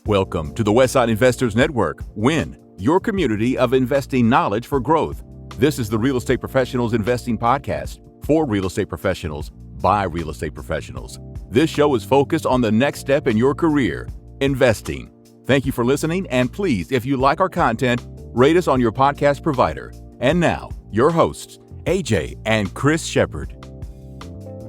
Welcome to the Westside Investors Network, WIN, your community of investing knowledge for growth. This is the Real Estate Professionals Investing Podcast for real estate professionals by real estate professionals. This show is focused on the next step in your career, investing. Thank you for listening, and please, if you like our content, rate us on your podcast provider. And now, your hosts, AJ and Chris Shepard.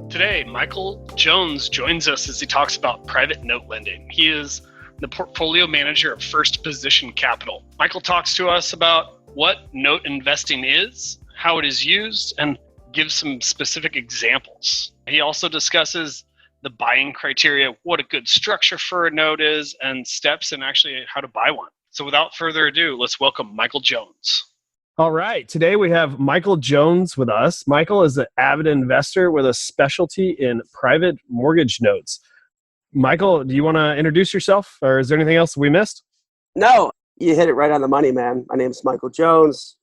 Today, Michael Jones joins us as he talks about private note lending. He is the portfolio manager of First Position Capital. Michael talks to us about what note investing is, how it is used, and gives some specific examples. He also discusses the buying criteria, what a good structure for a note is, and steps and actually how to buy one. So without further ado, let's welcome Michael Jones. All right. Today we have Michael Jones with us. Michael is an avid investor with a specialty in private mortgage notes. Michael, do you want to introduce yourself, or is there anything else we missed? No, you hit it right on the money, man. My name is Michael Jones.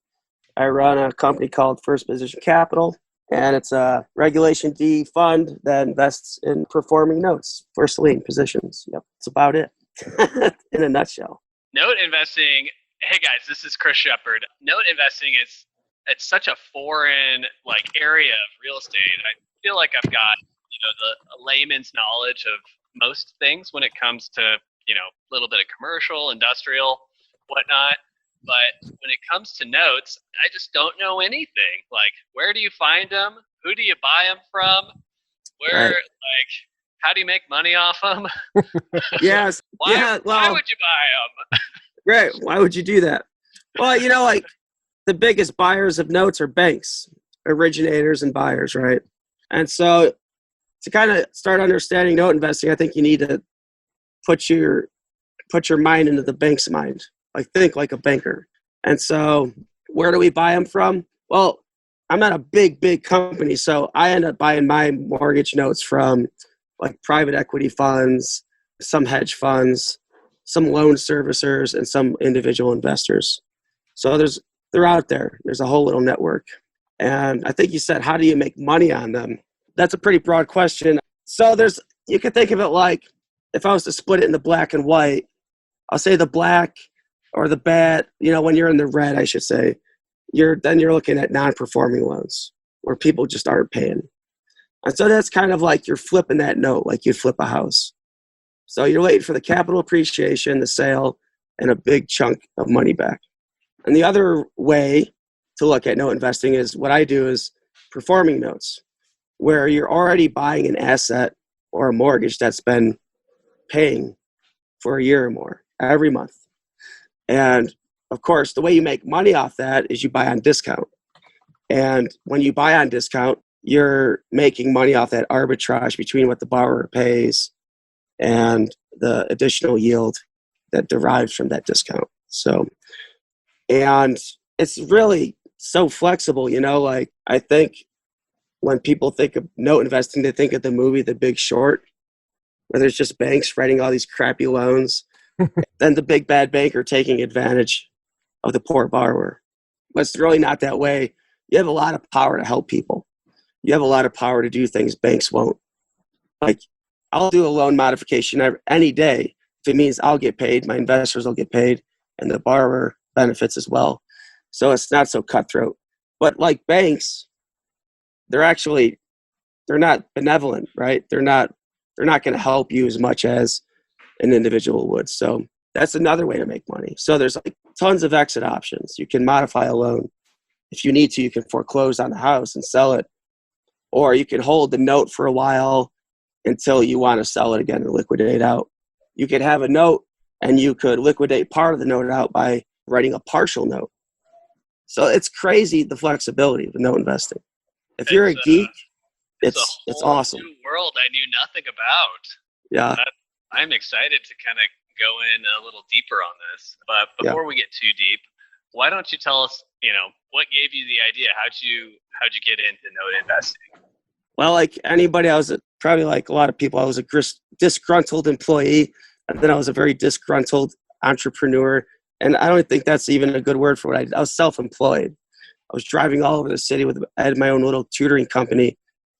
I run a company called First Position Capital, and it's a Regulation D fund that invests in performing notes, first lien positions. Yep, that's about it in a nutshell. Note investing. Hey guys, this is Chris Shepard. Note investing it's such a foreign area of real estate. I feel like I've got the layman's knowledge of most things when it comes to a little bit of commercial, industrial, whatnot. But when it comes to notes, I just don't know anything. Like, where do you find them? Who do you buy them from? Where, Right. How do you make money off them? Yes. Why would you buy them? Right. Why would you do that? Well, the biggest buyers of notes are banks, originators and buyers, right? And so to kind of start understanding note investing, I think you need to put your mind into the bank's mind. Think like a banker. And so where do we buy them from? Well, I'm not a big company, so I end up buying my mortgage notes from private equity funds, some hedge funds, some loan servicers, and some individual investors. So they're out there. There's a whole little network. And I think you said, how do you make money on them? That's a pretty broad question. So you could think of it like, if I was to split it into black and white, I'll say the black or the bad, when you're in the red, I should say, you're looking at non-performing loans where people just aren't paying. And so that's kind of like you're flipping that note, like you'd flip a house. So you're waiting for the capital appreciation, the sale, and a big chunk of money back. And the other way to look at note investing is what I do is performing notes, where you're already buying an asset or a mortgage that's been paying for a year or more every month. And of course, the way you make money off that is you buy on discount. And when you buy on discount, you're making money off that arbitrage between what the borrower pays and the additional yield that derives from that discount. So, and it's really so flexible, I think when people think of note investing, they think of the movie The Big Short, where there's just banks writing all these crappy loans, then the big bad banker taking advantage of the poor borrower. But it's really not that way. You have a lot of power to help people. You have a lot of power to do things banks won't. I'll do a loan modification any day if it means I'll get paid, my investors will get paid, and the borrower benefits as well. So it's not so cutthroat. But like banks, they're not benevolent, right? They're not going to help you as much as an individual would. So that's another way to make money. So there's tons of exit options. You can modify a loan. If you need to, you can foreclose on the house and sell it. Or you can hold the note for a while until you want to sell it again and liquidate out. You could have a note and you could liquidate part of the note out by writing a partial note. So it's crazy, the flexibility of note investing. If you're a geek, it's awesome. New world I knew nothing about. Yeah. I'm excited to kind of go in a little deeper on this. But before we get too deep, why don't you tell us, what gave you the idea? How'd you get into note investing? Well, like anybody, I was probably like a lot of people, I was a disgruntled employee, and then I was a very disgruntled entrepreneur. And I don't think that's even a good word for what I was self-employed. I was driving all over the city I had my own little tutoring company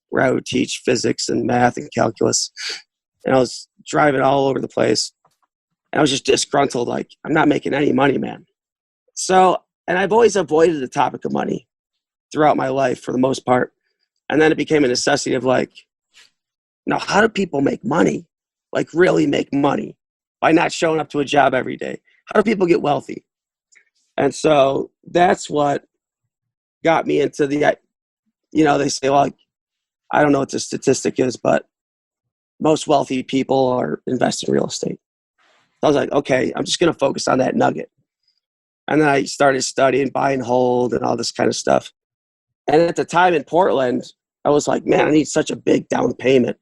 where I would teach physics and math and calculus. And I was driving all over the place. And I was just disgruntled, like, I'm not making any money, man. So, and I've always avoided the topic of money throughout my life for the most part. And then it became a necessity of like, now, how do people make money? Like really make money by not showing up to a job every day? How do people get wealthy? And so that's what got me into the, they say, like, I don't know what the statistic is, but most wealthy people are investing in real estate. So I was like, okay, I'm just going to focus on that nugget. And then I started studying buy and hold and all this kind of stuff. And at the time in Portland, I was like, man, I need such a big down payment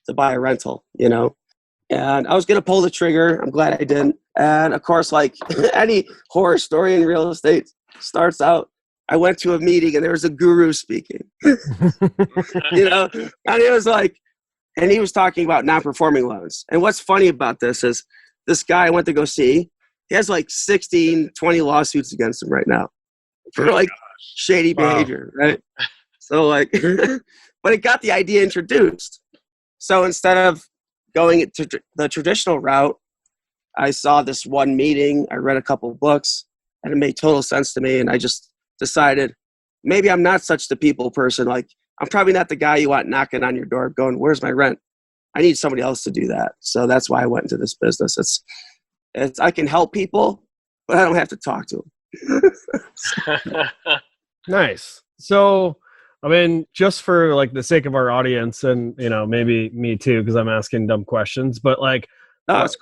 to buy a rental, And I was going to pull the trigger. I'm glad I didn't. And of course, like any horror story in real estate starts out, I went to a meeting and there was a guru speaking, and it was like, and he was talking about non-performing loans. And what's funny about this is this guy I went to go see, he has like 16, 20 lawsuits against him right now for like shady behavior, right? So like, but it got the idea introduced. So instead of going to the traditional route, I saw this one meeting, I read a couple of books, and it made total sense to me. And I just decided maybe I'm not such the people person. Like, I'm probably not the guy you want knocking on your door going, where's my rent? I need somebody else to do that. So that's why I went into this business. It's I can help people, but I don't have to talk to them. Nice. So, I mean, just for like the sake of our audience and, maybe me too, because I'm asking dumb questions, but like,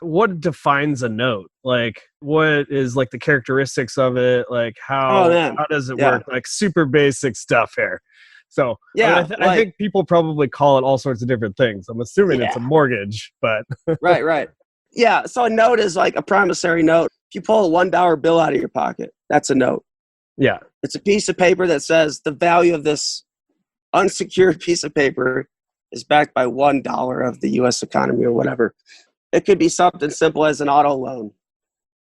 what defines a note? Like, what is like the characteristics of it? Like, how does it work? Like super basic stuff here. So I think people probably call it all sorts of different things. I'm assuming it's a mortgage, but right. Yeah. So a note is like a promissory note. If you pull a $1 bill out of your pocket, that's a note. Yeah. It's a piece of paper that says the value of this unsecured piece of paper is backed by $1 of the U.S. economy or whatever. It could be something simple as an auto loan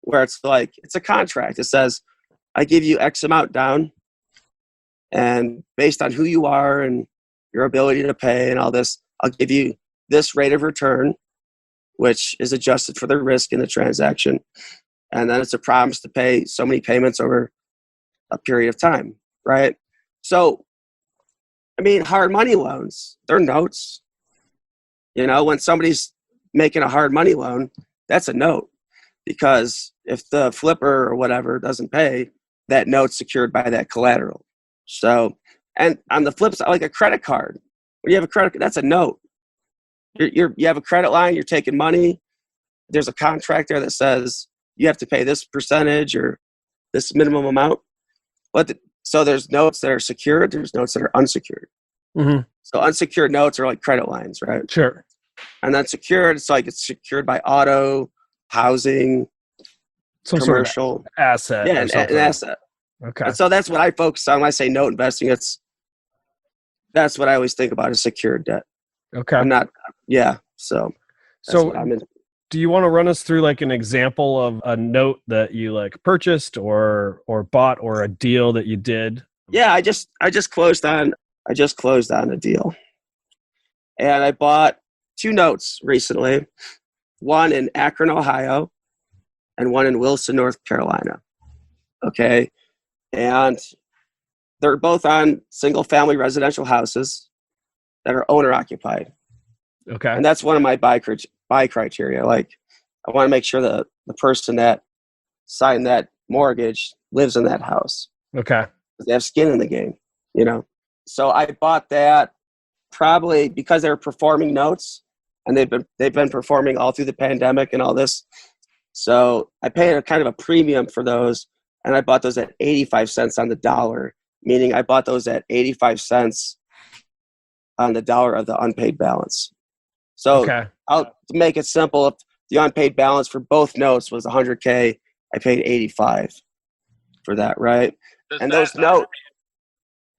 where it's like, it's a contract. It says, I give you X amount down, and based on who you are and your ability to pay and all this, I'll give you this rate of return, which is adjusted for the risk in the transaction. And then it's a promise to pay so many payments over a period of time, right? So, I mean, hard money loans, they're notes. When somebody's making a hard money loan, that's a note, because if the flipper or whatever doesn't pay, that note's secured by that collateral. So, and on the flip side, like a credit card, when you have a credit card, that's a note. You have a credit line, you're taking money. There's a contract there that says you have to pay this percentage or this minimum amount. So there's notes that are secured, there's notes that are unsecured. Mm-hmm. So unsecured notes are like credit lines, right? Sure. And then secured, it's secured by auto, housing, some commercial sort of asset. Yeah, an asset. Okay. And so that's what I focus on when I say note investing. That's what I always think about is secured debt. Okay. I'm not. Yeah. So what I'm in. Do you want to run us through like an example of a note that you like purchased or bought, or a deal that you did? Yeah, I just closed on a deal, and I bought 2 notes recently, one in Akron, Ohio, and one in Wilson, North Carolina. Okay, and they're both on single-family residential houses that are owner-occupied. Okay, and that's one of my buy criteria. Like, I want to make sure that the person that signed that mortgage lives in that house. Okay, they have skin in the game, So I bought that probably because they were performing notes, and they've been performing all through the pandemic and all this. So I paid a kind of a premium for those, and I bought those at 85 cents on the dollar, meaning I bought those at 85 cents on the dollar of the unpaid balance. So to make it simple, if the unpaid balance for both notes was $100K, I paid 85 for that, right? And those notes.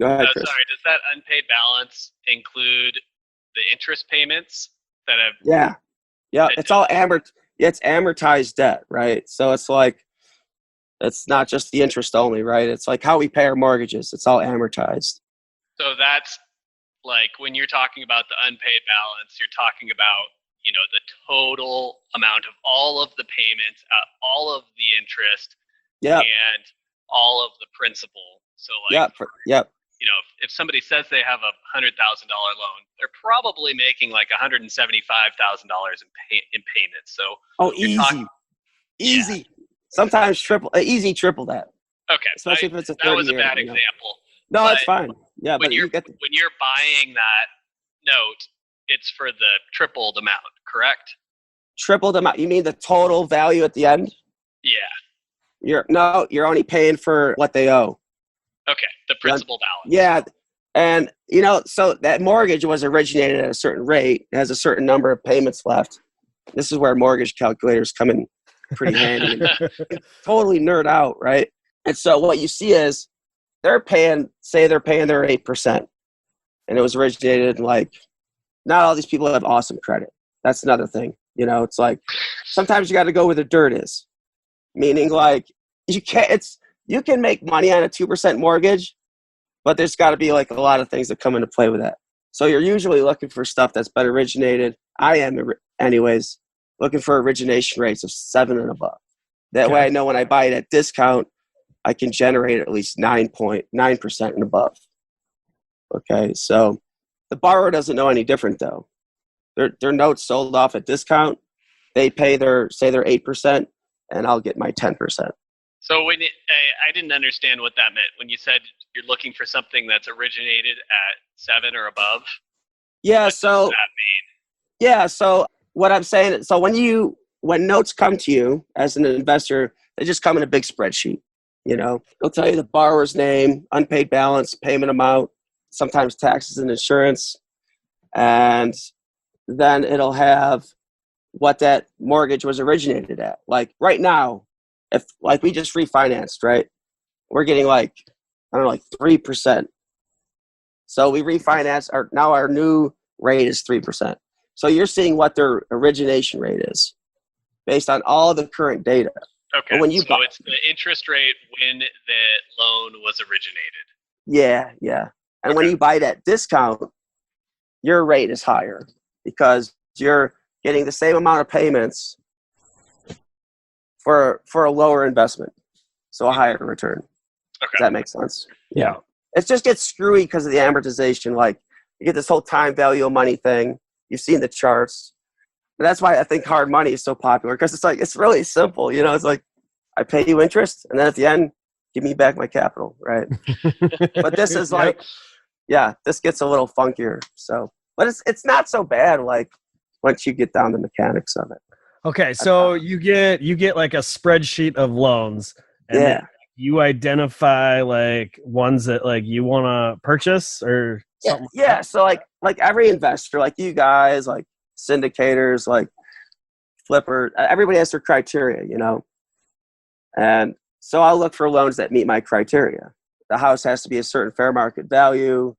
Go ahead, Chris. Sorry, does that unpaid balance include the interest payments that have? Yeah, it's all it's amortized debt, right? So it's like, it's not just the interest only, right? It's like how we pay our mortgages. It's all amortized. So that's like when you're talking about the unpaid balance, you're talking about the total amount of all of the payments, all of the interest, and all of the principal. So if somebody says they have a $100,000 loan, they're probably making like $175,000 in payments. So easy. Sometimes triple that. Okay, especially if it's a 30 that was a year, bad example. No, it's fine. Yeah, when but you're buying that note, it's for the tripled amount, correct? Tripled amount. You mean the total value at the end? Yeah. You're only paying for what they owe. Okay, the principal balance. Yeah, and so that mortgage was originated at a certain rate. It has a certain number of payments left. This is where mortgage calculators come in pretty handy. Totally nerd out, right? And so what you see is they're paying their 8%, and it was originated in not all these people have awesome credit. That's another thing. It's like sometimes you got to go where the dirt is, meaning you can make money on a 2% mortgage, but there's got to be a lot of things that come into play with that. So you're usually looking for stuff that's been originated. I am anyways looking for origination rates of 7 and above. That way I know when I buy it at discount, I can generate at least 9.9% and above. Okay, so the borrower doesn't know any different though. Their notes sold off at discount. They pay their 8%, and I'll get my 10%. So I didn't understand what that meant when you said you're looking for something that's originated at 7 or above. Yeah. What does that mean? Yeah. So what I'm saying, so when notes come to you as an investor, they just come in a big spreadsheet. It'll tell you the borrower's name, unpaid balance, payment amount, sometimes taxes and insurance, and then it'll have what that mortgage was originated at. Like right now, if we just refinanced, right? We're getting 3%. So we refinance our new rate is 3%. So you're seeing what their origination rate is based on all the current data. Okay, so it's the interest rate when the loan was originated. Yeah. And when you buy that discount, your rate is higher because you're getting the same amount of payments for a lower investment. So a higher return. Okay. Does that make sense? Yeah. It just gets screwy because of the amortization. You get this whole time value of money thing. You've seen the charts. And that's why I think hard money is so popular because it's really simple. It's like I pay you interest and then at the end, give me back my capital, right? But this is this gets a little funkier. So, but it's not so bad once you get down the mechanics of it. Okay, so you get like a spreadsheet of loans, and then you identify ones that you want to purchase or something. Yeah. So every investor, you guys, syndicators, flipper, everybody has their criteria, And so I'll look for loans that meet my criteria. The house has to be a certain fair market value.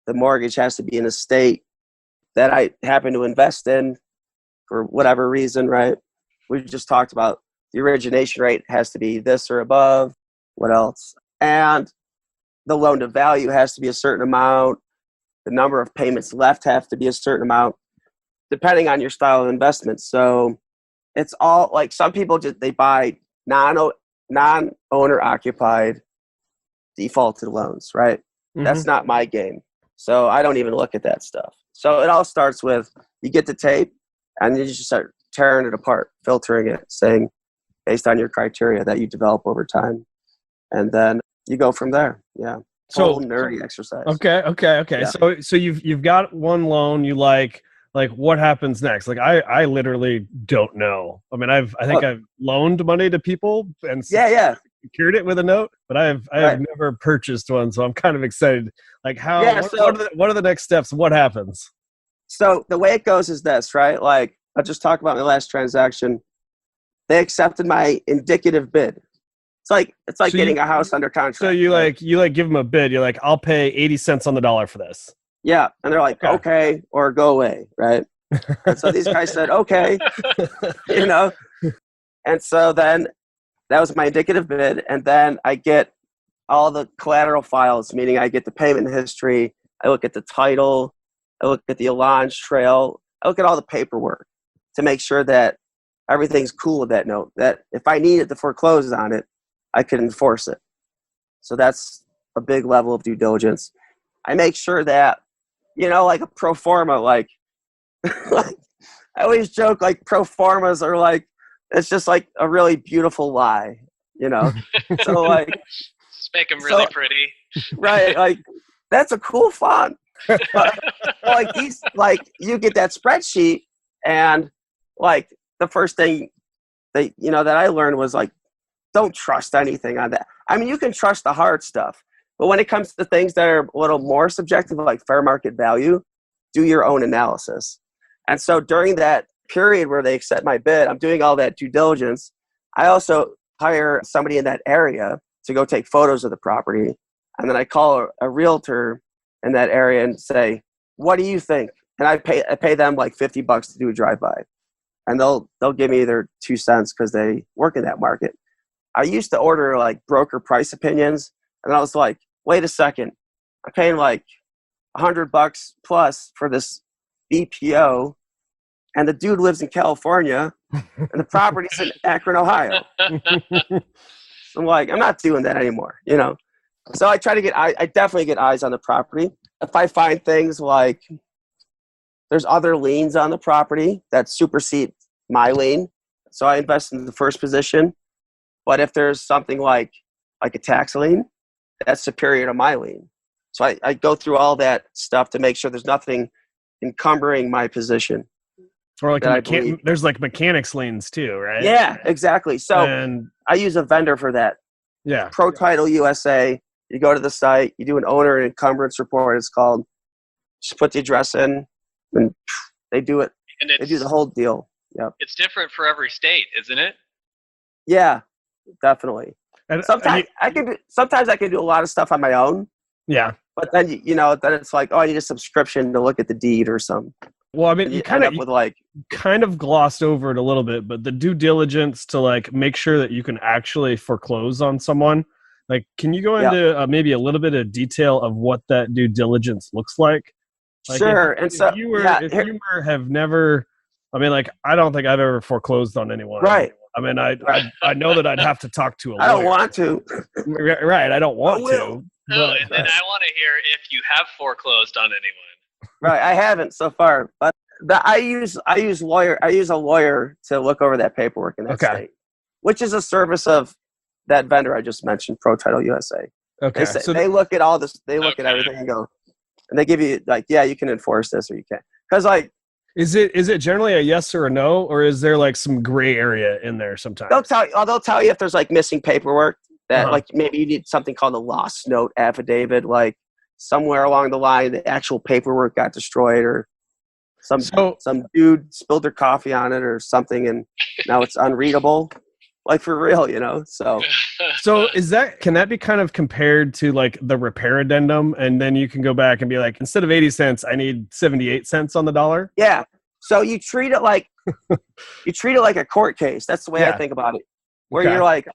The mortgage has to be in a state that I happen to invest in for whatever reason, right? We just talked about the origination rate has to be this or above. What else? And the loan to value has to be a certain amount. The number of payments left have to be a certain amount, depending on your style of investment. So it's all some people they buy non-owner occupied defaulted loans, right? Mm-hmm. That's not my game. So I don't even look at that stuff. So it all starts with you get the tape and you just start tearing it apart, filtering it, saying based on your criteria that you develop over time. And then you go from there. Yeah. So nerdy exercise. Okay. Yeah. So you've got one loan you like what happens next? I literally don't know. I mean, I've loaned money to people and secured it with a note, but I have never purchased one, so I'm kind of excited. What are the next steps? What happens? So the way it goes is this, right? I'll just talk about my last transaction. They accepted my indicative bid. It's like getting a house under contract. So you give them a bid. You're like, I'll pay 80 cents on the dollar for this. Yeah. And they're like, okay, or go away. Right. And so these guys said, okay, and so then that was my indicative bid. And then I get all the collateral files, meaning I get the payment history. I look at the title. I look at the allonge trail. I look at all the paperwork to make sure that everything's cool with that note, that if I needed to foreclose on it, I could enforce it. So that's a big level of due diligence. I make sure that, like a pro forma, like, like I always joke, like pro formas are like, it's just like a really beautiful lie, So like, Just make them really pretty. Right. Like that's a cool font. But like you get that spreadsheet, and like the first thing that I learned was like, don't trust anything on that. I mean, you can trust the hard stuff, but when it comes to things that are a little more subjective, like fair market value, do your own analysis. And so during that period where they accept my bid, I'm doing all that due diligence. I also hire somebody in that area to go take photos of the property. And then I call a realtor in that area and say, what do you think? And I pay them like $50 to do a drive-by. And they'll give me their 2 cents because they work in that market. I used to order like broker price opinions. And I was like, wait a second, I'm paying like $100 plus for this BPO. And the dude lives in California and the property's in Akron, Ohio. So I'm like, I'm not doing that anymore, So I try to I definitely get eyes on the property. If I find things like there's other liens on the property that supersede my lien, so I invest in the first position. But if there's something like a tax lien, that's superior to my lien. So I go through all that stuff to make sure there's nothing encumbering my position. Or like there's like mechanics liens too, right? Yeah, exactly. So I use a vendor for that. Yeah. Pro Title USA. You go to the site, you do an owner and encumbrance report. It's called. Just put the address in, and they do it. And they do the whole deal. Yeah. It's different for every state, isn't it? Yeah, definitely. And sometimes I can do a lot of stuff on my own. Yeah. But then then it's like, oh, I need a subscription to look at the deed or something. Well, I mean, you kind of glossed over it a little bit, but the due diligence to like make sure that you can actually foreclose on someone. Like, can you go into maybe a little bit of detail of what that due diligence looks like? Sure. If you have never, I mean, like, I don't think I've ever foreclosed on anyone. Right. I mean, I know that I'd have to talk to a lawyer. I don't want to. Right. I don't want to. No, and I want to hear if you have foreclosed on anyone. Right, I haven't so far, but I use a lawyer to look over that paperwork in that state, which is a service of that vendor I just mentioned, Pro Title USA. Okay, they look at all this, they look at everything and go, and they give you like, yeah, you can enforce this or you can't, because like, is it generally a yes or a no, or is there like some gray area in there sometimes? They'll tell you if there's like missing paperwork that like maybe you need something called a lost note affidavit, like somewhere along the line the actual paperwork got destroyed, or some dude spilled their coffee on it or something and now it's unreadable, like for real, so can that be kind of compared to like the repair addendum, and then you can go back and be like, instead of 80 cents I need 78 cents on the dollar? Yeah, so you treat it like a court case. That's the way I think about it, where you're like,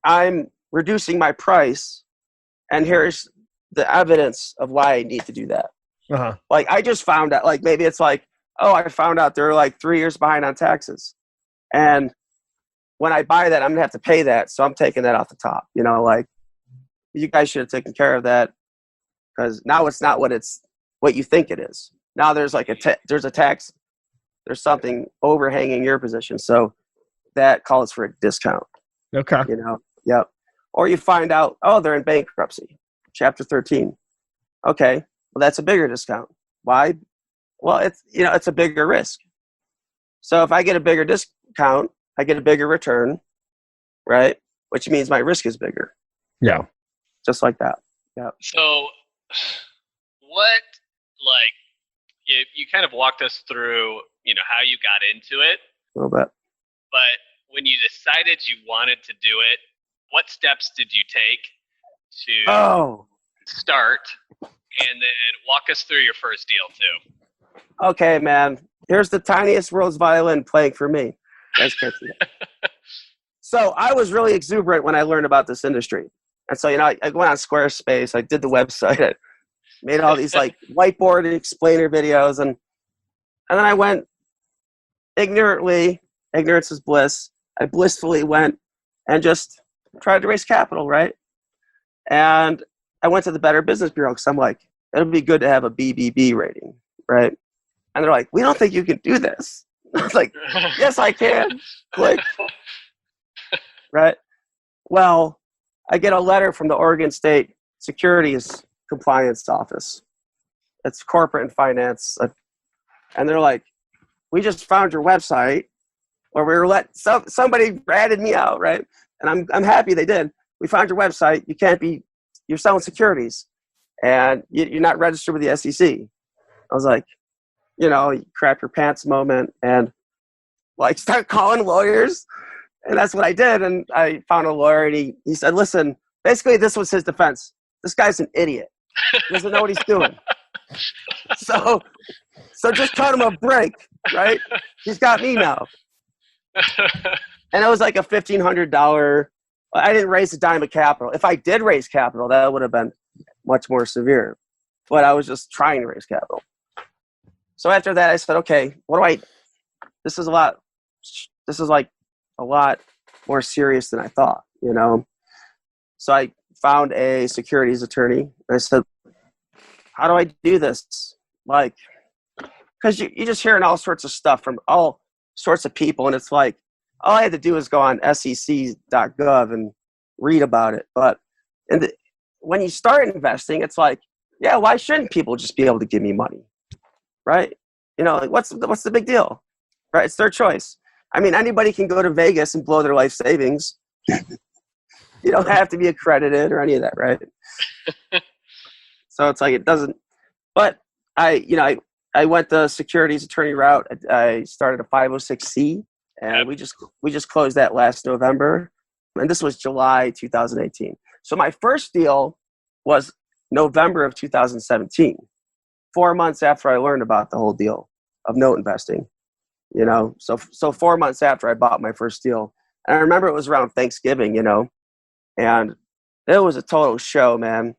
I'm reducing my price and here's the evidence of why I need to do that. Like I just found out, like maybe it's like, oh, I found out they're like 3 years behind on taxes, and when I buy that I'm gonna have to pay that, so I'm taking that off the top. Like you guys should have taken care of that, because now it's not what you think it is. Now there's like there's a tax, there's something overhanging your position, so that calls for a discount. Okay. Yep. Or you find out, oh, they're in bankruptcy, Chapter 13. Okay, well, that's a bigger discount. Why? Well, it's a bigger risk. So if I get a bigger discount, I get a bigger return, right? Which means my risk is bigger. Yeah. Just like that. Yeah. So what, like, you kind of walked us through, how you got into it. A little bit. But when you decided you wanted to do it, what steps did you take to start, and then walk us through your first deal too? Okay, man. Here's the tiniest Rose violin playing for me. Guys can't see that. So I was really exuberant when I learned about this industry. And so, I went on Squarespace, I did the website, I made all these like whiteboard explainer videos, and And then I went ignorantly, ignorance is bliss. I blissfully went and just tried to raise capital, right? And I went to the Better Business Bureau because I'm like, it would be good to have a BBB rating, right? And they're like, we don't think you can do this. I was like, yes, I can. Click. Right? Well, I get a letter from the Oregon State Securities Compliance Office. It's corporate and finance. And they're like, we just found your website, or we were somebody ratted me out, right? And I'm happy they did. We found your website. You're selling securities, and you're not registered with the SEC. I was like, you crap your pants moment, and like start calling lawyers. And that's what I did. And I found a lawyer, and he said, listen, basically this was his defense. This guy's an idiot. He doesn't know what he's doing. So just cut him a break, right? He's got me now. And it was like a $1,500. I didn't raise a dime of capital. If I did raise capital, that would have been much more severe. But I was just trying to raise capital. So after that, I said, okay, this is like a lot more serious than I thought, So I found a securities attorney, and I said, how do I do this? Like, because you're just hearing all sorts of stuff from all sorts of people, and it's like, all I had to do is go on sec.gov and read about it. But when you start investing, it's like, yeah, why shouldn't people just be able to give me money, right? Like what's the big deal, right? It's their choice. I mean, anybody can go to Vegas and blow their life savings. You don't have to be accredited or any of that, right? So it's like it doesn't. But I went the securities attorney route. I started a 506c, and we just closed that last November, and this was July 2018. So my first deal was November of 2017, 4 months after I learned about the whole deal of note investing. So 4 months after I bought my first deal. And I remember it was around Thanksgiving, and it was a total show, man.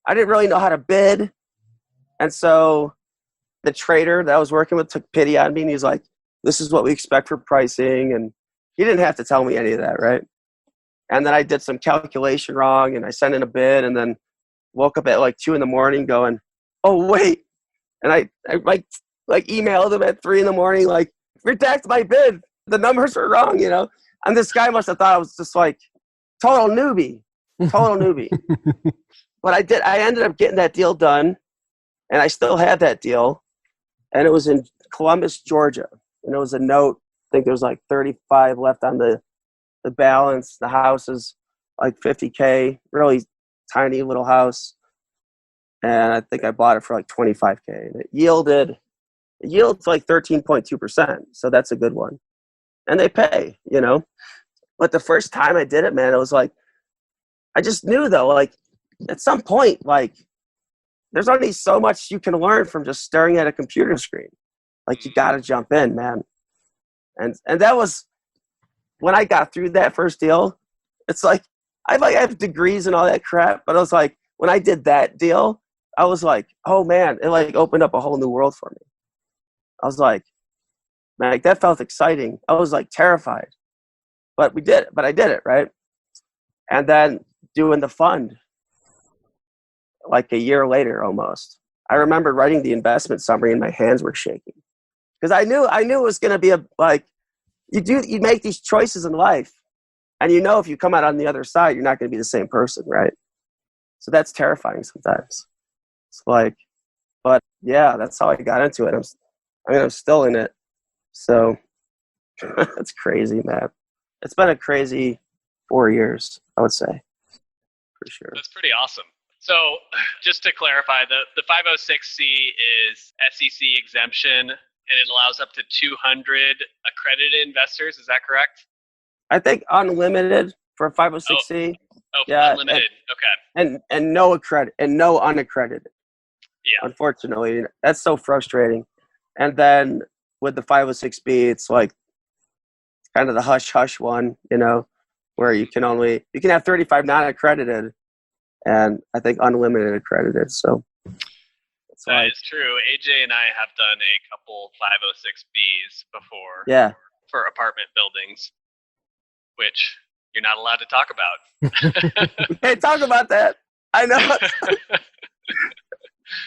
I didn't really know how to bid. And so the trader that I was working with took pity on me, and he's like, this is what we expect for pricing. And he didn't have to tell me any of that, right? And then I did some calculation wrong, and I sent in a bid, and then woke up at like 2 a.m. going, oh, wait. And I emailed him at 3 a.m, like, redact my bid. The numbers are wrong, And this guy must have thought I was just like total newbie. But I ended up getting that deal done, and I still had that deal. And it was in Columbus, Georgia. And it was a note. I think there was like 35 left on the balance. The house is like $50K, really tiny little house. And I think I bought it for like $25K. And it yields like 13.2%. So that's a good one. And they pay, But the first time I did it, man, it was like, I just knew though, like at some point, like there's only so much you can learn from just staring at a computer screen. Like you got to jump in, man. And that was when I got through that first deal. It's like I have degrees and all that crap, but I was like, when I did that deal, I was like, oh man, it like opened up a whole new world for me. I was like, man, like, that felt exciting. I was like terrified, but I did it, right? And then doing the fund, like a year later almost, I remember writing the investment summary and my hands were shaking because I knew it was going to be you make these choices in life, and if you come out on the other side, you're not going to be the same person, right? So that's terrifying sometimes. It's like, but yeah, that's how I got into it. I'm still in it. So that's crazy, man. It's been a crazy 4 years, I would say, for sure. That's pretty awesome. So just to clarify, the 506c is SEC exemption, and it allows up to 200 accredited investors. Is that correct? I think unlimited for 506c. Oh, yeah, unlimited. Okay. And no unaccredited. Yeah. Unfortunately, that's so frustrating. And then with the 506b, it's like kind of the hush one, where you can have 35 non-accredited, and I think unlimited accredited. So That is true. AJ and I have done a couple 506Bs before. Yeah. For apartment buildings, which you're not allowed to talk about. Hey, talk about that. I know.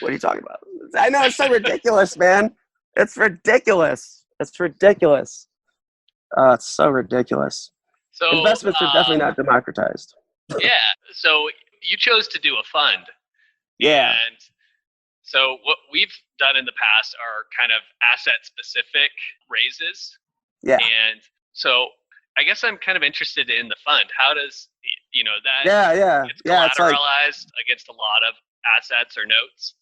What are you talking about? I know, it's so ridiculous, man. It's ridiculous. It's ridiculous. It's so ridiculous. So investments are definitely not democratized. Yeah. So you chose to do a fund. Yeah. And so what we've done in the past are kind of asset specific raises. Yeah. And so I guess I'm kind of interested in the fund. How does, that it's collateralized against a lot of assets or notes.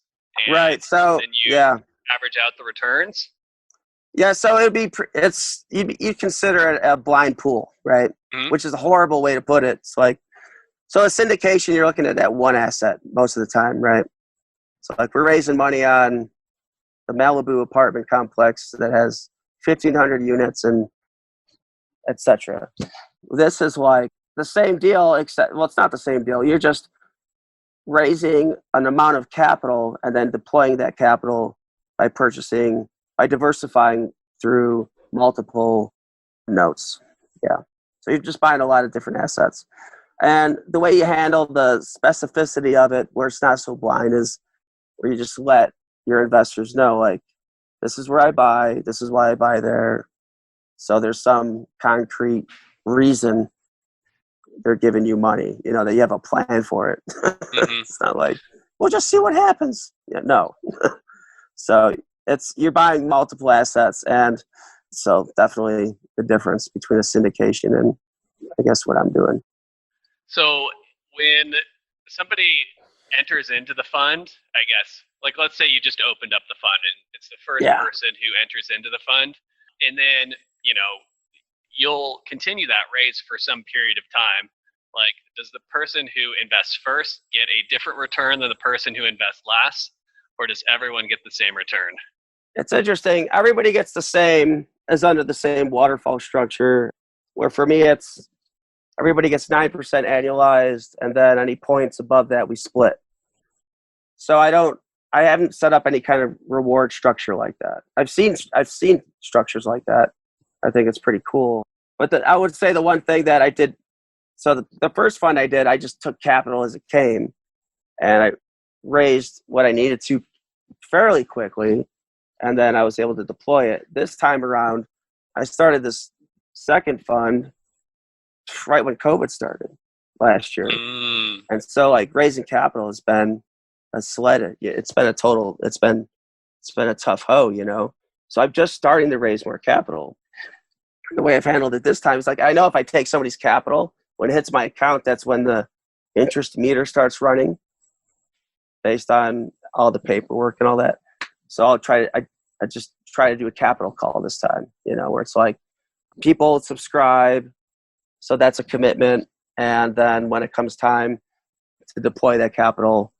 And right. So then you average out the returns. Yeah. So it'd be, you consider it a blind pool, right? Mm-hmm. Which is a horrible way to put it. It's like, so a syndication, you're looking at that one asset most of the time, right? So like we're raising money on the Malibu apartment complex that has 1,500 units and et cetera. This is like the same deal, except, well, it's not the same deal. You're just raising an amount of capital and then deploying that capital by diversifying through multiple notes. Yeah. So you're just buying a lot of different assets. And the way you handle the specificity of it, where it's not so blind, is where you just let your investors know, like, this is where I buy, this is why I buy there. So there's some concrete reason they're giving you money, that you have a plan for it. Mm-hmm. It's not like, we'll just see what happens. Yeah, no. So you're buying multiple assets. And so definitely the difference between a syndication and I guess what I'm doing. So when somebody enters into the fund, I guess, like let's say you just opened up the fund and it's the first person who enters into the fund, and then, you'll continue that raise for some period of time. Like, does the person who invests first get a different return than the person who invests last, or does everyone get the same return? It's interesting. Everybody gets the same, as under the same waterfall structure, where for me it's everybody gets 9% annualized, and then any points above that we split. So I haven't set up any kind of reward structure like that. I've seen structures like that. I think it's pretty cool. But I would say the one thing that I did, so the first fund I did, I just took capital as it came, and I raised what I needed to fairly quickly, and then I was able to deploy it. This time around, I started this second fund right when COVID started last year. And so like raising capital has been a sled. It's been a tough hoe, So I'm just starting to raise more capital. The way I've handled it this time is like, I know if I take somebody's capital, when it hits my account, that's when the interest meter starts running based on all the paperwork and all that. So I just try to do a capital call this time, where it's like people subscribe. So that's a commitment. And then when it comes time to deploy that capital,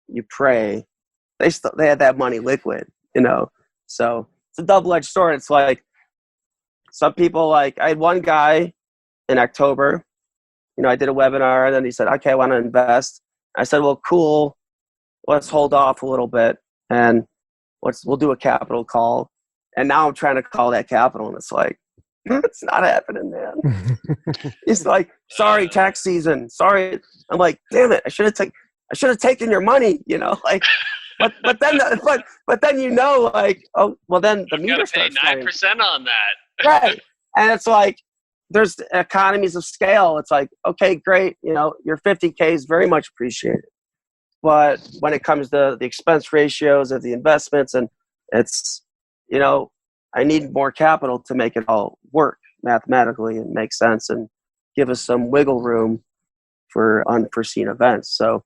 you pray they had that money liquid, So it's a double-edged sword. It's like some people, like I had one guy in October, I did a webinar and then he said, okay, I want to invest. I said, well, cool. Let's hold off a little bit and we'll do a capital call. And now I'm trying to call that capital and it's like, it's not happening, man. It's like, sorry, tax season. Sorry. I'm like, damn it. I should have taken your money, like, but then like, oh, well then the meter starts paying 9% on that. Right. And it's like, there's economies of scale. It's like, okay, great. Your 50K is very much appreciated. But when it comes to the expense ratios of the investments, and it's, I need more capital to make it all work mathematically and make sense and give us some wiggle room for unforeseen events. So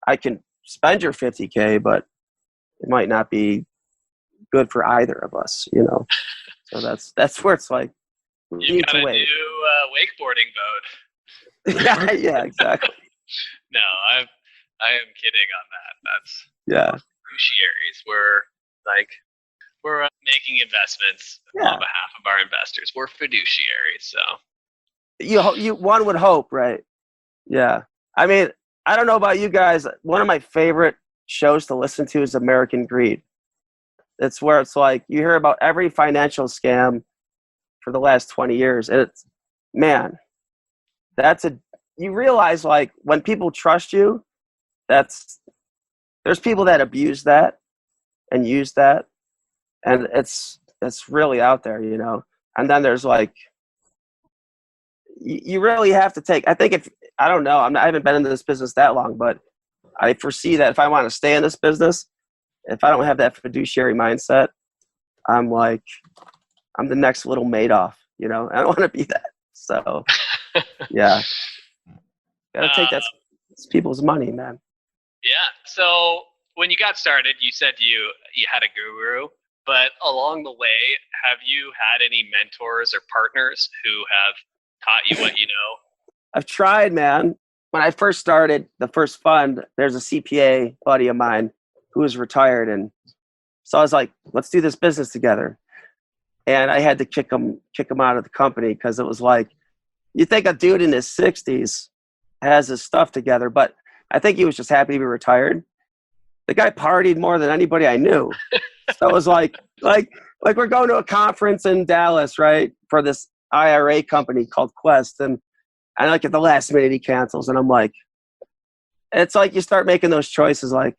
I can spend your 50K, but it might not be good for either of us, So that's where it's like, you got a new wakeboarding boat. Yeah, exactly. No, I am kidding on that. That's fiduciaries. We're making investments on behalf of our investors. We're fiduciaries, so one would hope, right? Yeah. I mean, I don't know about you guys. One of my favorite shows to listen to is American Greed. It's where it's like you hear about every financial scam for the last 20 years. And it's, man, you realize like when people trust you, there's people that abuse that and use that. And it's really out there, you know? And then there's like, you really have to take, I think I don't know, I haven't been in this business that long, but I foresee that if I want to stay in this business, if I don't have that fiduciary mindset, I'm the next little Madoff, you know? I don't want to be that. So, yeah. Gotta take that's people's money, man. Yeah. So when you got started, you said you had a guru, but along the way, have you had any mentors or partners who have taught you what you know? I've tried, man. When I first started the first fund, there's a CPA buddy of mine who was retired. And so I was like, let's do this business together. And I had to kick him out of the company because it was like, you think a dude in his 60s has his stuff together, but I think he was just happy to be retired. The guy partied more than anybody I knew. So it was like we're going to a conference in Dallas, right, for this IRA company called Quest. And like at the last minute he cancels. And I'm like, it's like you start making those choices like,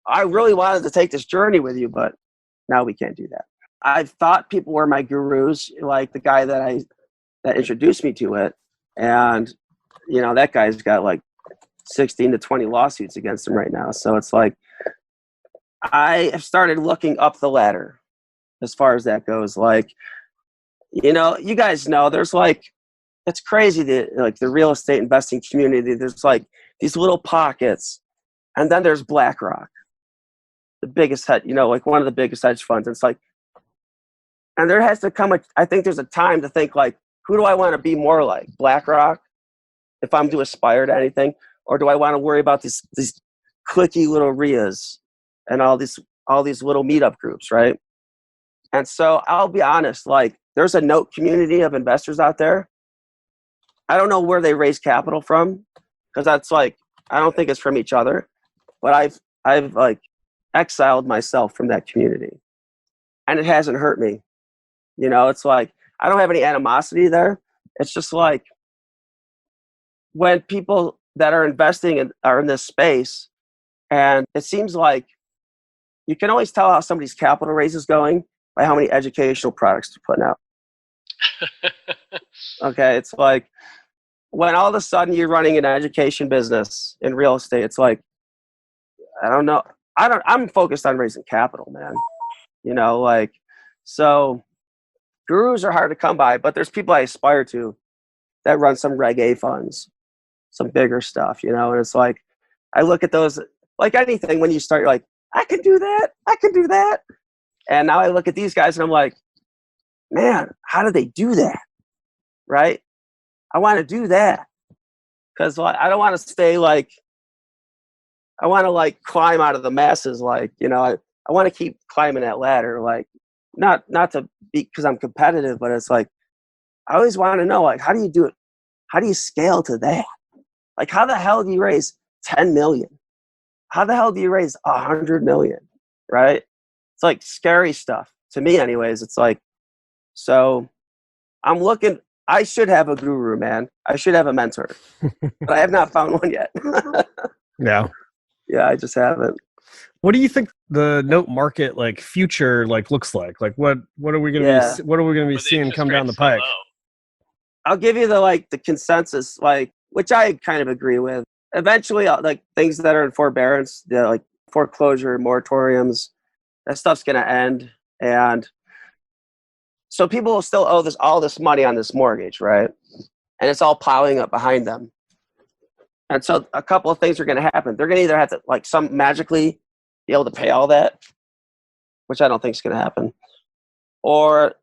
I really wanted to take this journey with you, but now we can't do that. I thought people were my gurus, like the guy that introduced me to it. And, you know, that guy's got like 16 to 20 lawsuits against him right now. So it's like, I have started looking up the ladder as far as that goes. Like, you know, you guys know there's like, it's crazy that like the real estate investing community, there's like these little pockets, and then there's BlackRock, the biggest hedge, you know, like one of the biggest hedge funds. It's like, and there has to come I think there's a time to think like, who do I want to be more like, BlackRock, if I'm to aspire to anything, or do I want to worry about these cliquey little RIAs and all these little meetup groups, right? And so I'll be honest, like there's a note community of investors out there. I don't know where they raise capital from, because that's like, I don't think it's from each other, but I've like exiled myself from that community, and it hasn't hurt me. You know, it's like, I don't have any animosity there. It's just like when people that are investing are in this space, and it seems like you can always tell how somebody's capital raise is going by how many educational products they're putting out. Okay, it's like when all of a sudden you're running an education business in real estate, it's like, I don't know. I'm focused on raising capital, man. You know, like, so gurus are hard to come by, but there's people I aspire to that run some Reg A funds, some bigger stuff, you know, and it's like, I look at those, like anything, when you start, you're like, I can do that. And now I look at these guys and I'm like, man, how do they do that? Right? I want to do that. Because I don't want to stay like, I want to like climb out of the masses. Like, you know, I want to keep climbing that ladder. Like, not to be, because I'm competitive, but it's like, I always want to know, like, how do you do it? How do you scale to that? Like, how the hell do you raise 10 million? How the hell do you raise 100 million? Right? It's like scary stuff to me anyways. It's like, so I'm looking, I should have a guru, man. I should have a mentor, but I have not found one yet. Yeah. Yeah, I just haven't. What do you think the note market like future like looks like? Like what are we going to be seeing come down the pike? I'll give you the consensus, like, which I kind of agree with. Eventually, like things that are in forbearance, like foreclosure, moratoriums, that stuff's going to end, and so people will still owe all this money on this mortgage, right? And it's all piling up behind them. And so a couple of things are going to happen. They're going to either have to like some magically be able to pay all that, which I don't think is going to happen, or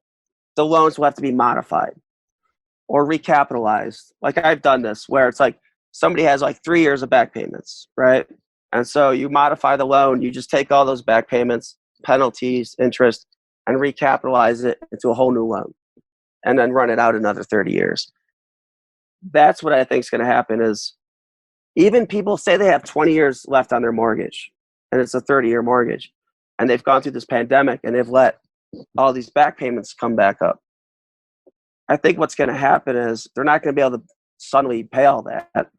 the loans will have to be modified or recapitalized. Like I've done this where it's like somebody has like 3 years of back payments, right? And so you modify the loan, you just take all those back payments, penalties, interest, and recapitalize it into a whole new loan and then run it out another 30 years. That's what I think is going to happen. Is even people say they have 20 years left on their mortgage and it's a 30-year mortgage. And they've gone through this pandemic and they've let all these back payments come back up. I think what's going to happen is they're not going to be able to suddenly pay all that.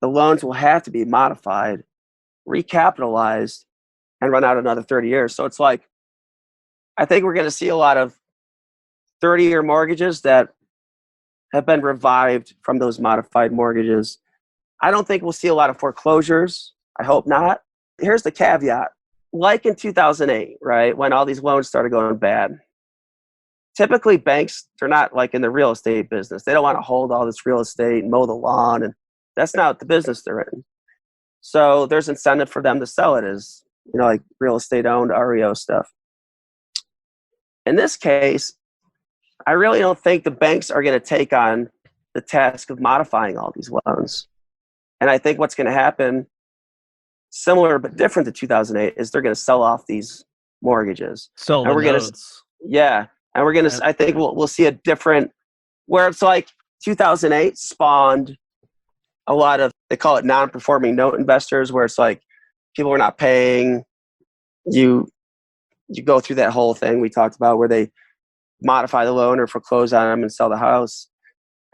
The loans will have to be modified, recapitalized, and run out another 30 years. So it's like, I think we're going to see a lot of 30-year mortgages that have been revived from those modified mortgages. I don't think we'll see a lot of foreclosures. I hope not. Here's the caveat. Like in 2008, right, when all these loans started going bad, typically banks, they're not like in the real estate business. They don't want to hold all this real estate and mow the lawn, and that's not the business they're in. So there's incentive for them to sell it as, like real estate owned REO stuff. In this case, I really don't think the banks are going to take on the task of modifying all these loans. And I think what's going to happen, similar but different to 2008, is they're going to sell off these mortgages. Sell the notes. Yeah. And we're going to, I think we'll see a different, where it's like 2008 spawned a lot of, they call it non-performing note investors, where it's like people are not paying. You go through that whole thing we talked about where they modify the loan or foreclose on them and sell the house.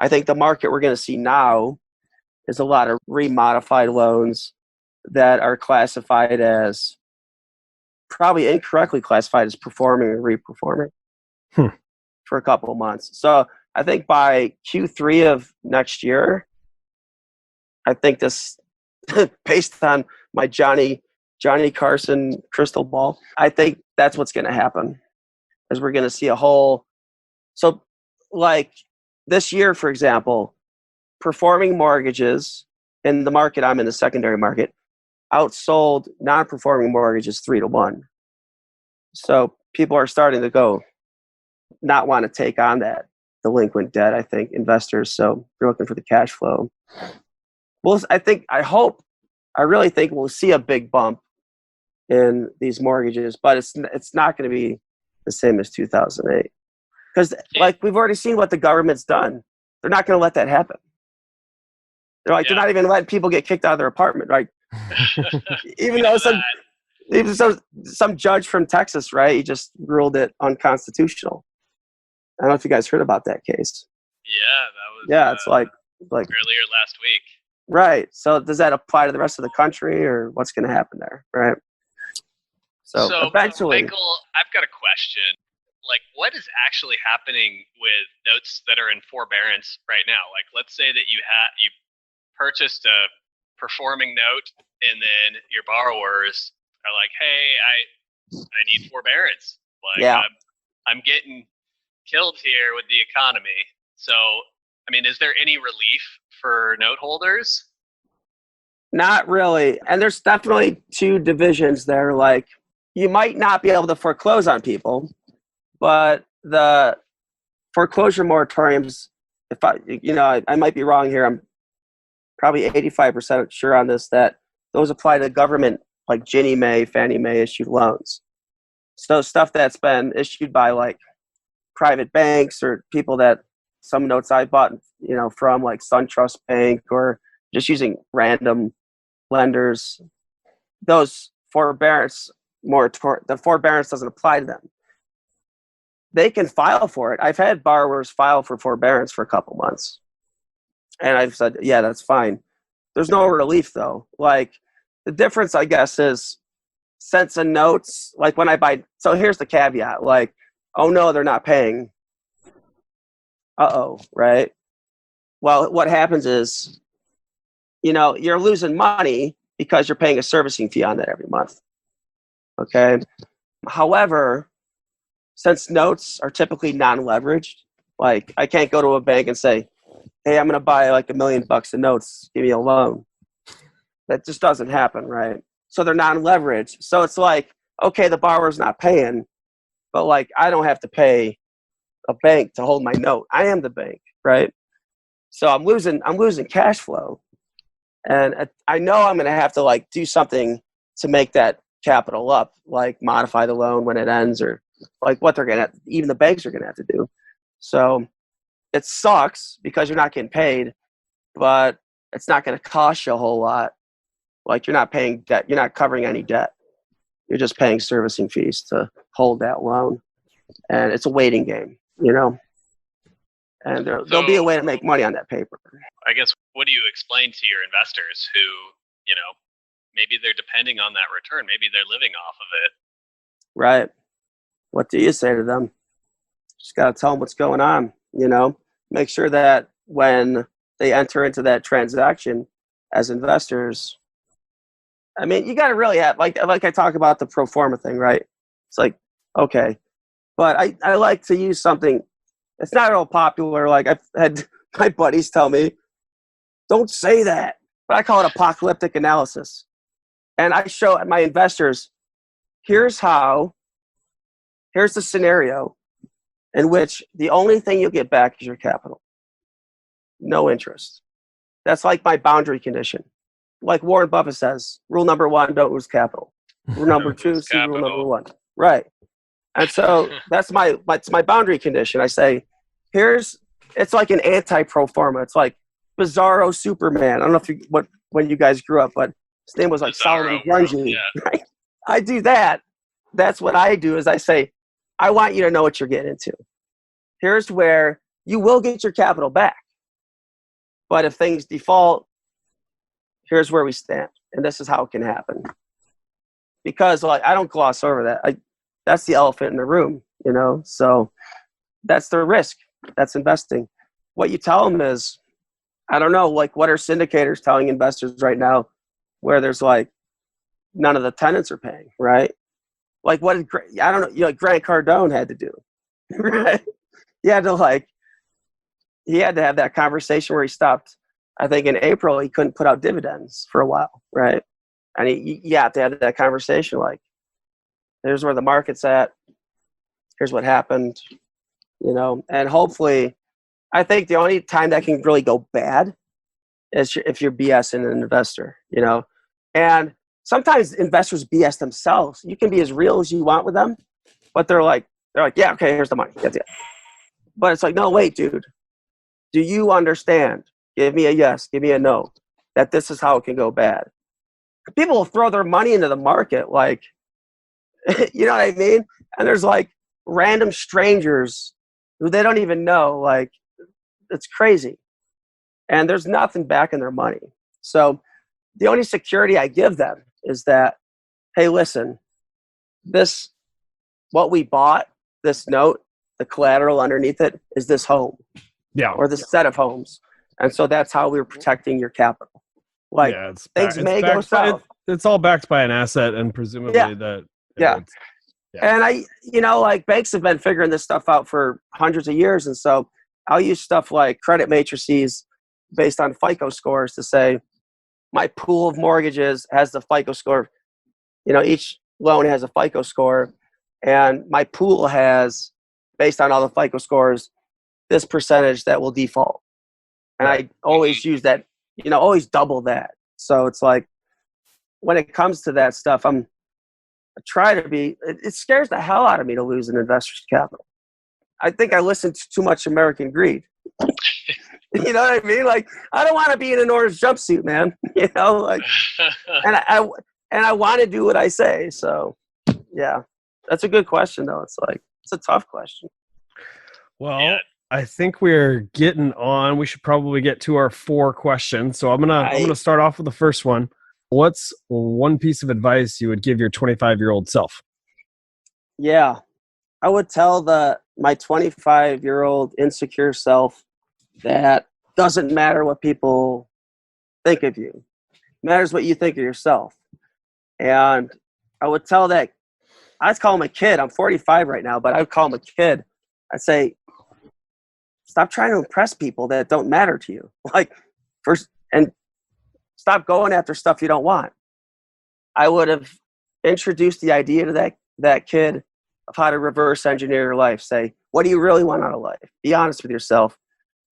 I think the market we're going to see now is a lot of remodified loans that are classified as, probably incorrectly classified as performing or reperforming for a couple of months. So I think by Q3 of next year, I think this, based on my Johnny Carson crystal ball, I think that's what's going to happen, is we're going to see a whole, so like this year, for example, performing mortgages in the market I'm in, the secondary market, outsold non-performing mortgages 3-1. So people are starting to go not want to take on that delinquent debt, I think, investors. So they're looking for the cash flow. Well, I really think we'll see a big bump in these mortgages, but it's not going to be the same as 2008. Because like we've already seen what the government's done. They're not going to let that happen. They're like, they're not even letting people get kicked out of their apartment, right? even though some judge from Texas, right, he just ruled it unconstitutional. I don't know if you guys heard about that case. Yeah, that was. Yeah, it's like earlier last week. Right. So does that apply to the rest of the country, or what's going to happen there? Right. So eventually, Michael, I've got a question. Like, what is actually happening with notes that are in forbearance right now? Like, let's say that you purchased a performing note, and then your borrowers are like, "Hey, I need forbearance. Like, I'm getting killed here with the economy." So, I mean, is there any relief for note holders? Not really. And there's definitely two divisions there. Like, you might not be able to foreclose on people, but the foreclosure moratoriums, I might be wrong here. I'm probably 85% sure on this, that those apply to government, like Ginnie Mae, Fannie Mae issued loans. So stuff that's been issued by like private banks or people that some notes I bought, from like SunTrust Bank or just using random lenders, those forbearance the forbearance doesn't apply to them. They can file for it. I've had borrowers file for forbearance for a couple months, and I've said, yeah, that's fine. There's no relief though. Like, the difference, I guess, is since a notes, like when I buy, so here's the caveat, like, oh no, they're not paying. Right? Well, what happens is, you're losing money because you're paying a servicing fee on that every month. Okay. However, since notes are typically non-leveraged, like I can't go to a bank and say, "Hey, I'm going to buy like $1 million in notes. Give me a loan." That just doesn't happen, right? So they're non-leveraged. So it's like, okay, the borrower's not paying, but like I don't have to pay a bank to hold my note. I am the bank, right? So I'm losing cash flow, and I know I'm going to have to like do something to make that capital up, like modify the loan when it ends, or like what even the banks are going to have to do. So it sucks because you're not getting paid, but it's not going to cost you a whole lot. Like, you're not paying debt, you're not covering any debt. You're just paying servicing fees to hold that loan. And it's a waiting game, you know? And there'll be a way to make money on that paper. I guess, what do you explain to your investors who, maybe they're depending on that return? Maybe they're living off of it. Right. What do you say to them? Just got to tell them what's going on, Make sure that when they enter into that transaction as investors, I mean, you got to really have, like I talk about the pro forma thing, right? It's like, okay. But I like to use something, it's not real popular. Like I've had my buddies tell me, don't say that. But I call it apocalyptic analysis. And I show my investors, here's the scenario in which the only thing you'll get back is your capital. No interest. That's like my boundary condition. Like Warren Buffett says, rule number 1, don't lose capital. Rule number 2, see rule number 1. Right. And so that's my boundary condition. I say, it's like an anti-pro forma. It's like Bizarro Superman. I don't know when you guys grew up, but his name was like Solomon Grundy. Yeah. Right? I do that. That's what I do is I say, I want you to know what you're getting into. Here's where you will get your capital back. But if things default, here's where we stand. And this is how it can happen. Because I don't gloss over that. That's the elephant in the room, So that's the risk. That's investing. What you tell them is, I don't know, what are syndicators telling investors right now where there's none of the tenants are paying, right? What did, I don't know, Grant Cardone had to do, right? He had to have that conversation where he stopped. I think in April, he couldn't put out dividends for a while, right? And you have to have that conversation here's where the market's at. Here's what happened, and hopefully, I think the only time that can really go bad is if you're BSing an investor, and sometimes investors BS themselves. You can be as real as you want with them, but they're like, yeah, okay, here's the money. That's it. But it's like, no, wait, dude, do you understand? Give me a yes, give me a no, that this is how it can go bad. People will throw their money into the market, you know what I mean? And there's random strangers who they don't even know, it's crazy. And there's nothing back in their money. So the only security I give them is that, hey, listen, what we bought, this note, the collateral underneath it is this home. Yeah. Or this set of homes. And so that's how we're protecting your capital. Things may go south. It's all backed by an asset and presumably that. Yeah. And banks have been figuring this stuff out for hundreds of years. And so I'll use stuff like credit matrices based on FICO scores to say my pool of mortgages has the FICO score. Each loan has a FICO score, and my pool has, based on all the FICO scores, this percentage that will default. And I always use that, always double that. So it's when it comes to that stuff, I try to be, it scares the hell out of me to lose an investor's capital. I think I listen to too much American Greed. You know what I mean? I don't want to be in an orange jumpsuit, man. And I want to do what I say. So, yeah, that's a good question, though. It's a tough question. Well, I think we're getting on. We should probably get to our 4 questions. So I'm gonna start off with the first one. What's one piece of advice you would give your 25-year-old self? Yeah, I would tell my 25-year-old insecure self that doesn't matter what people think of you. It matters what you think of yourself. And I would tell that, I'd call him a kid. I'm 45 right now, but I would call him a kid. I'd say, stop trying to impress people that don't matter to you. And stop going after stuff you don't want. I would have introduced the idea to that kid of how to reverse engineer your life. Say, what do you really want out of life? Be honest with yourself,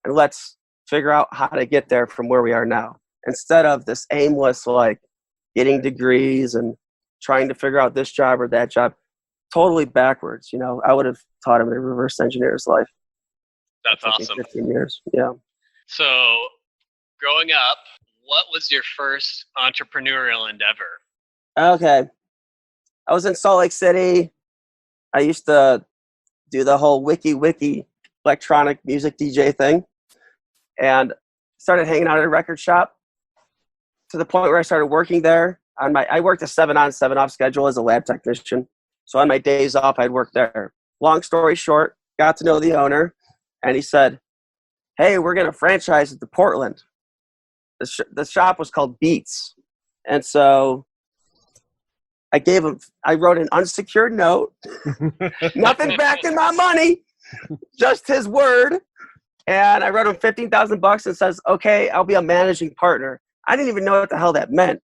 and let's figure out how to get there from where we are now. Instead of this aimless, getting degrees and trying to figure out this job or that job, totally backwards. I would have taught him to reverse engineer his life. That's awesome. 15 years. Yeah. So growing up, what was your first entrepreneurial endeavor? Okay. I was in Salt Lake City. I used to do the whole wiki electronic music DJ thing, and started hanging out at a record shop to the point where I started working there. I worked a 7-on, 7-off schedule as a lab technician. So on my days off, I'd work there. Long story short, got to know the owner, and he said, "Hey, we're going to franchise it to Portland." The shop was called Beats. And so I wrote an unsecured note, nothing backing my money, just his word. And I wrote him $15,000 and says, "Okay, I'll be a managing partner." I didn't even know what the hell that meant.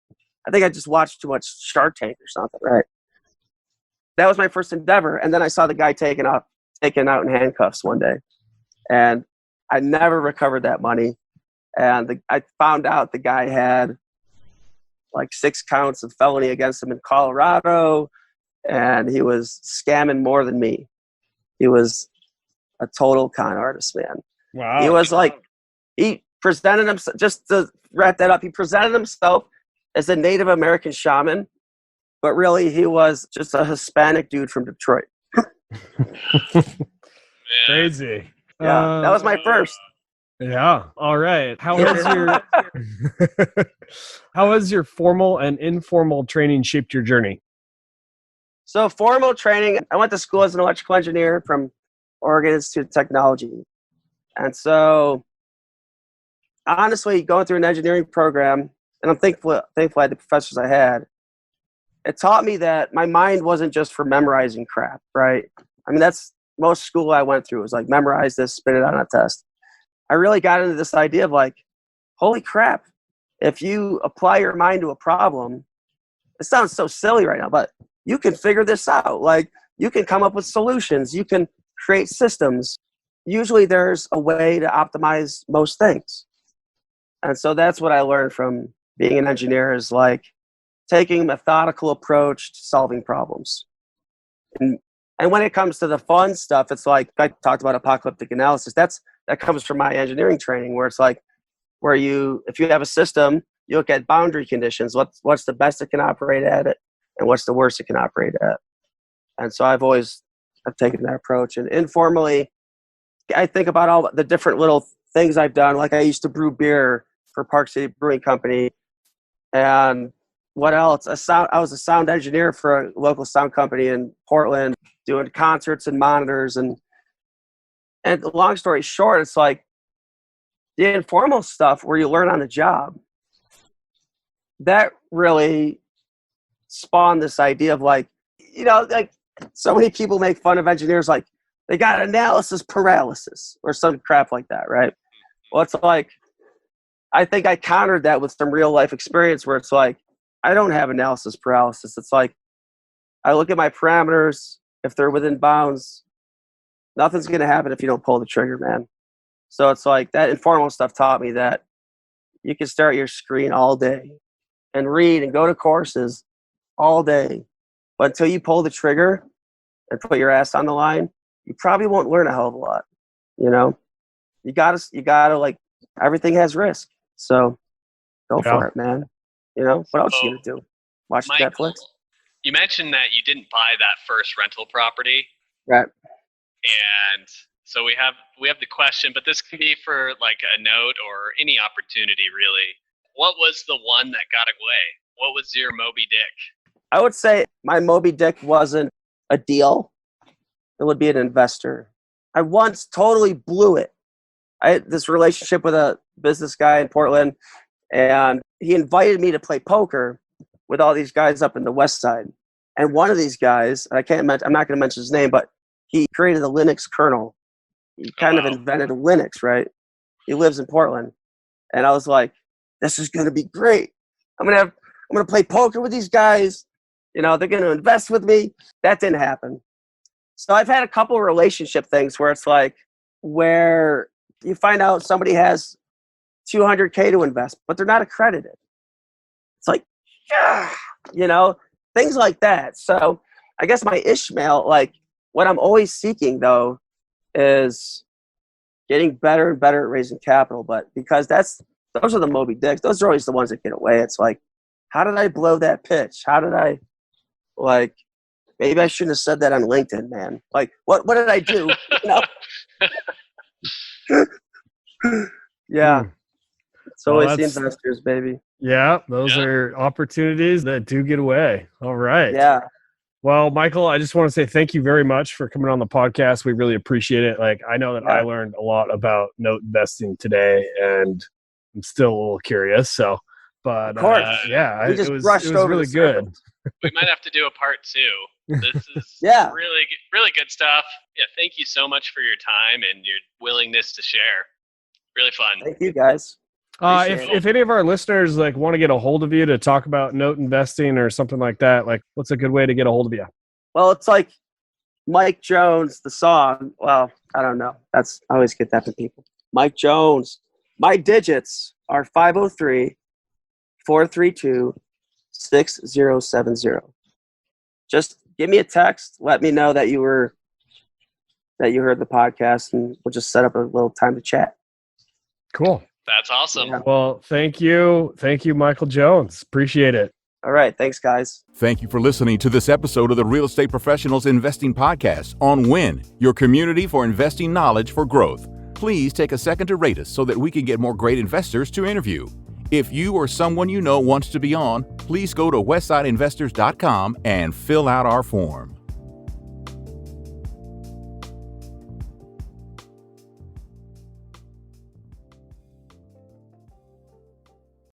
I think I just watched too much Shark Tank or something, right? That was my first endeavor. And then I saw the guy taken out in handcuffs one day. And I never recovered that money. And I found out the guy had like 6 counts of felony against him in Colorado. And he was scamming more than me. He was a total con artist, man. Wow. He was like, he presented himself, just to wrap that up, he presented himself as a Native American shaman, but really he was just a Hispanic dude from Detroit. Crazy. Yeah, that was my first. Yeah. All right. How has your formal and informal training shaped your journey? So formal training, I went to school as an electrical engineer from Oregon Institute of Technology. And so honestly, going through an engineering program, and I'm thankful I had the professors I had, it taught me that my mind wasn't just for memorizing crap, right? I mean, that's most school I went through was like, memorize this, spit it out on a test. I really got into this idea of like, holy crap, if you apply your mind to a problem, it sounds so silly right now, but you can figure this out. Like, you can come up with solutions. You can create systems. Usually there's a way to optimize most things. And so that's what I learned from being an engineer, is like taking a methodical approach to solving problems. And when it comes to the fun stuff, it's like I talked about apocalyptic analysis. That comes from my engineering training, where it's like, if you have a system, you look at boundary conditions. What's the best it can operate at it, and what's the worst it can operate at. And so I've taken that approach. And informally, I think about all the different little things I've done. Like I used to brew beer for Park City Brewing Company. And what else? I was a sound engineer for a local sound company in Portland, doing concerts and monitors. And long story short, it's like the informal stuff where you learn on the job, that really spawned this idea of like, like so many people make fun of engineers, like they got analysis paralysis or some crap like that, right? Well, it's like, I think I countered that with some real life experience where it's like, I don't have analysis paralysis. It's like, I look at my parameters. If they're within bounds, nothing's going to happen if you don't pull the trigger, man. So it's like that informal stuff taught me that you can stare at your screen all day and read and go to courses all day. But until you pull the trigger and put your ass on the line, you probably won't learn a hell of a lot. You gotta like, everything has risk. So go for it, man. What else you gonna do? Watch Michael, Netflix? You mentioned that you didn't buy that first rental property. Right. And so we have the question, but this can be for like a note or any opportunity really. What was the one that got away? What was your Moby Dick? I would say my Moby Dick wasn't a deal. It would be an investor. I once totally blew it. I had this relationship with a business guy in Portland, and he invited me to play poker with all these guys up in the West Side. And one of these guys, I'm not going to mention his name, but he created a Linux kernel. He kind of invented Linux, right? He lives in Portland. And I was like, this is going to be great. I'm going to play poker with these guys. They're going to invest with me. That didn't happen. So I've had a couple of relationship things where it's like, where you find out somebody has $200K to invest, but they're not accredited. It's like, things like that. So I guess my Ishmael, like what I'm always seeking though, is getting better and better at raising capital. But because those are the Moby Dicks, those are always the ones that get away. It's like, how did I blow that pitch? How did I maybe I shouldn't have said that on LinkedIn, man. Like, what did I do? Yeah. It's Well, always the investors, baby. Yeah, those are opportunities that do get away. All right. Yeah. Well, Michael, I just want to say thank you very much for coming on the podcast. We really appreciate it. Like, I know that I learned a lot about note investing today, and I'm still a little curious. So, but of course. it was really good. We might have to do a part 2. This is really good stuff. Yeah, thank you so much for your time and your willingness to share. Really fun. Thank you, guys. If any of our listeners like want to get a hold of you to talk about note investing or something like that, like what's a good way to get a hold of you? Well, it's like Mike Jones, the song. Well, I don't know. I always get that from people. Mike Jones. My digits are 503-432-6070. Just give me a text. Let me know that you heard the podcast, and we'll just set up a little time to chat. Cool. That's awesome. Yeah. Well, thank you, Michael Jones. Appreciate it. All right. Thanks, guys. Thank you for listening to this episode of the Real Estate Professionals Investing Podcast on WIN, your community for investing knowledge for growth. Please take a second to rate us so that we can get more great investors to interview. If you or someone you know wants to be on, please go to westsideinvestors.com and fill out our form.